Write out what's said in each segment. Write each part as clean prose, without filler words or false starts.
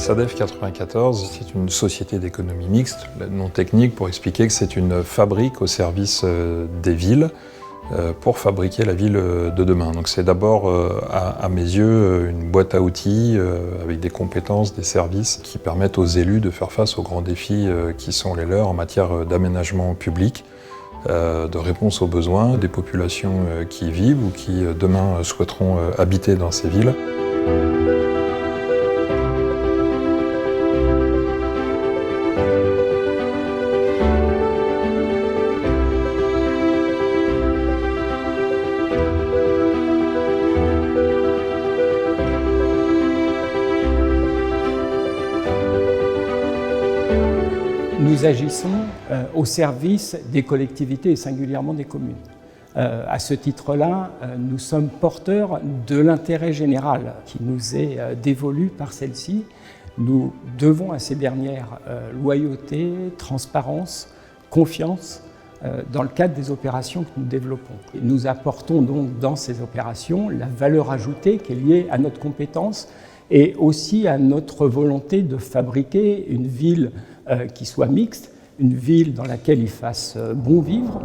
SADEF 94, c'est une société d'économie mixte, le nom technique pour expliquer que c'est une fabrique au service des villes pour fabriquer la ville de demain. Donc c'est d'abord, à mes yeux, une boîte à outils avec des compétences, des services qui permettent aux élus de faire face aux grands défis qui sont les leurs en matière d'aménagement public, de réponse aux besoins des populations qui y vivent ou qui demain souhaiteront habiter dans ces villes. Nous agissons au service des collectivités et singulièrement des communes. À ce titre-là, nous sommes porteurs de l'intérêt général qui nous est dévolu par celle-ci. Nous devons à ces dernières loyauté, transparence, confiance dans le cadre des opérations que nous développons. Et nous apportons donc dans ces opérations la valeur ajoutée qui est liée à notre compétence et aussi à notre volonté de fabriquer une ville qui soit mixte, une ville dans laquelle il fasse bon vivre.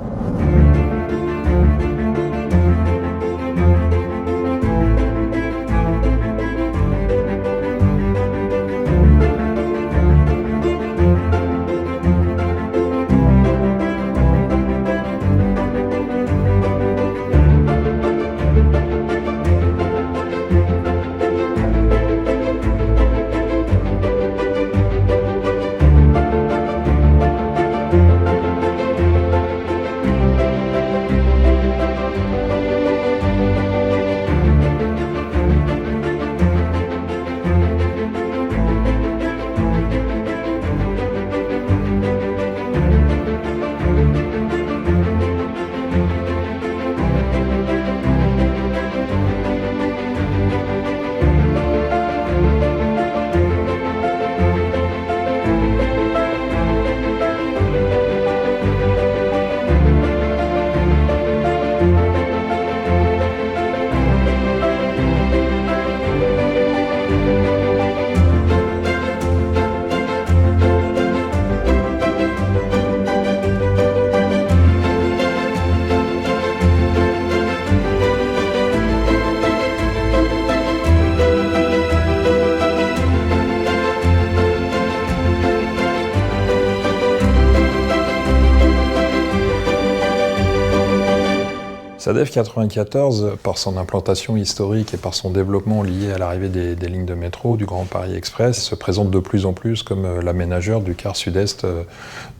SADEF 94, par son implantation historique et par son développement lié à l'arrivée des lignes de métro du Grand Paris Express, se présente de plus en plus comme l'aménageur du quart sud-est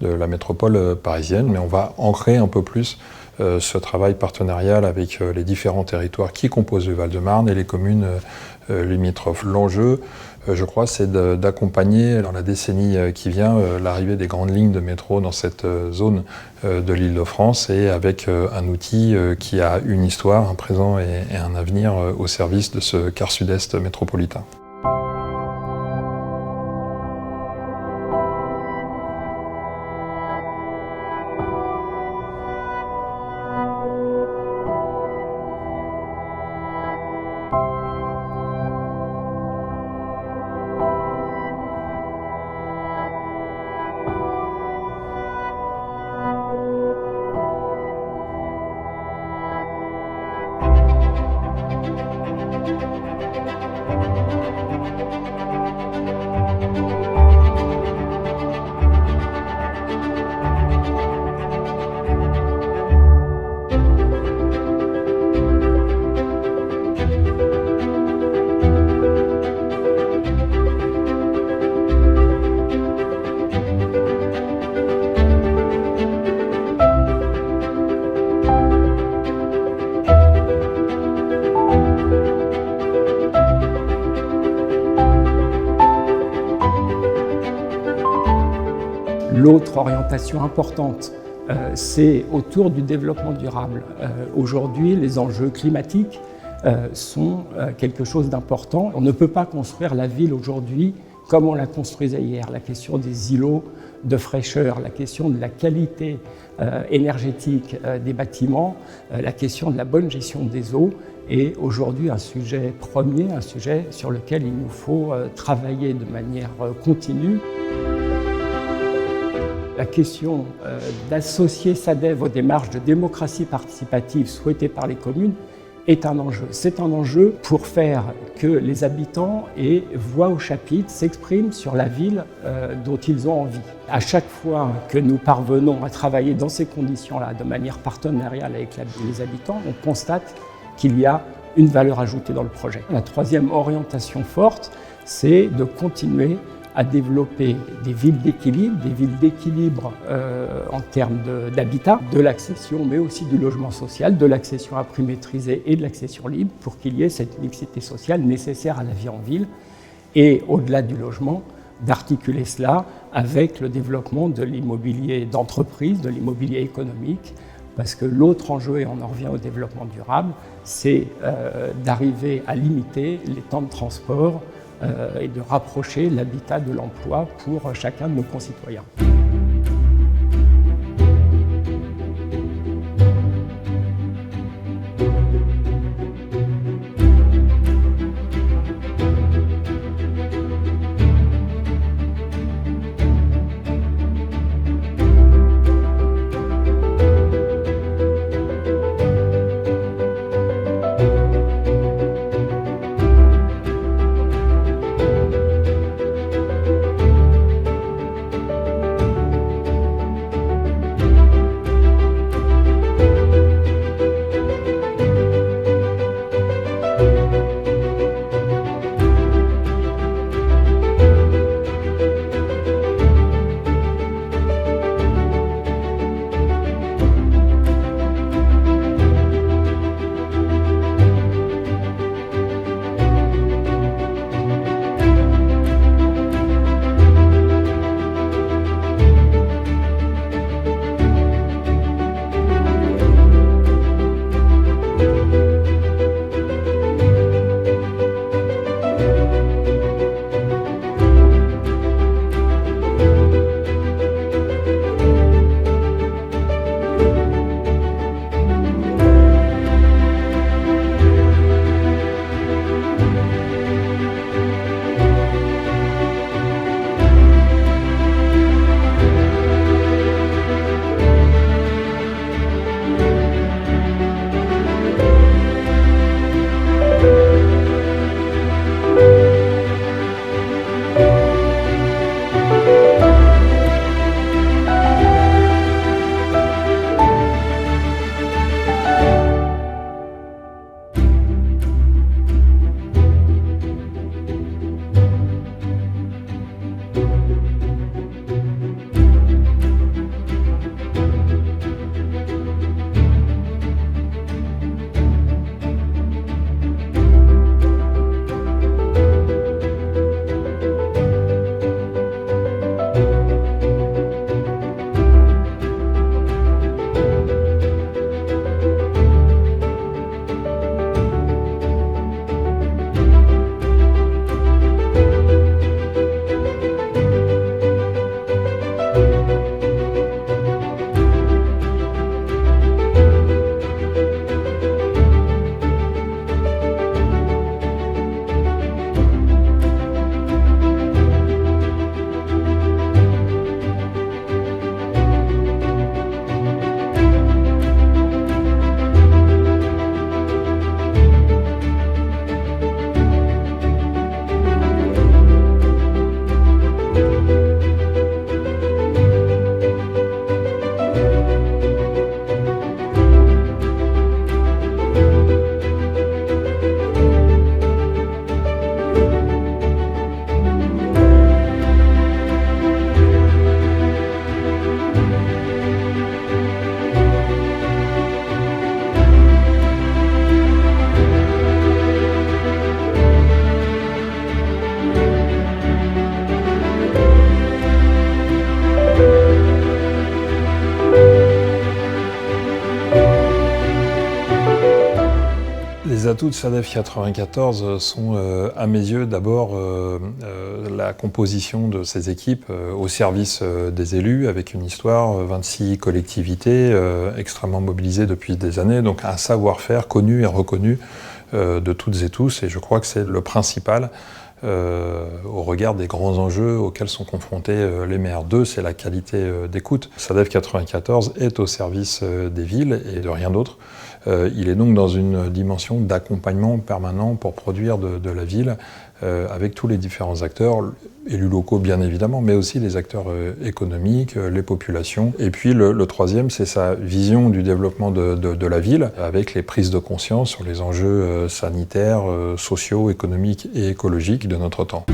de la métropole parisienne. Mais on va ancrer un peu plus ce travail partenarial avec les différents territoires qui composent le Val-de-Marne et les communes limitrophes. L'enjeu, je crois, c'est d'accompagner dans la décennie qui vient l'arrivée des grandes lignes de métro dans cette zone de l'Île-de-France et avec un outil qui a une histoire, un présent et un avenir au service de ce quart sud-est métropolitain. L'autre orientation importante, c'est autour du développement durable. Aujourd'hui, les enjeux climatiques sont quelque chose d'important. On ne peut pas construire la ville aujourd'hui comme on la construisait hier. La question des îlots de fraîcheur, la question de la qualité énergétique des bâtiments, la question de la bonne gestion des eaux est aujourd'hui un sujet premier, un sujet sur lequel il nous faut travailler de manière continue. La question d'associer SADEV aux démarches de démocratie participative souhaitées par les communes est un enjeu. C'est un enjeu pour faire que les habitants aient voix au chapitre, s'expriment sur la ville dont ils ont envie. À chaque fois que nous parvenons à travailler dans ces conditions-là, de manière partenariale avec les habitants, on constate qu'il y a une valeur ajoutée dans le projet. La troisième orientation forte, c'est de continuer à développer des villes d'équilibre en termes d'habitat, de l'accession, mais aussi du logement social, de l'accession à prix maîtrisé et de l'accession libre, pour qu'il y ait cette mixité sociale nécessaire à la vie en ville. Et au-delà du logement, d'articuler cela avec le développement de l'immobilier d'entreprise, de l'immobilier économique, parce que l'autre enjeu, et on en revient au développement durable, c'est d'arriver à limiter les temps de transport et de rapprocher l'habitat de l'emploi pour chacun de nos concitoyens. Les atouts de SADEV 94 sont, à mes yeux, d'abord la composition de ces équipes au service des élus, avec une histoire, 26 collectivités extrêmement mobilisées depuis des années, donc un savoir-faire connu et reconnu de toutes et tous, et je crois que c'est le principal au regard des grands enjeux auxquels sont confrontés les maires. 2, c'est la qualité d'écoute. SADEF 94 est au service des villes et de rien d'autre. Il est donc dans une dimension d'accompagnement permanent pour produire de la ville avec tous les différents acteurs, élus locaux bien évidemment, mais aussi les acteurs économiques, les populations. Et puis le 3e, c'est sa vision du développement de la ville, avec les prises de conscience sur les enjeux sanitaires, sociaux, économiques et écologiques de notre temps.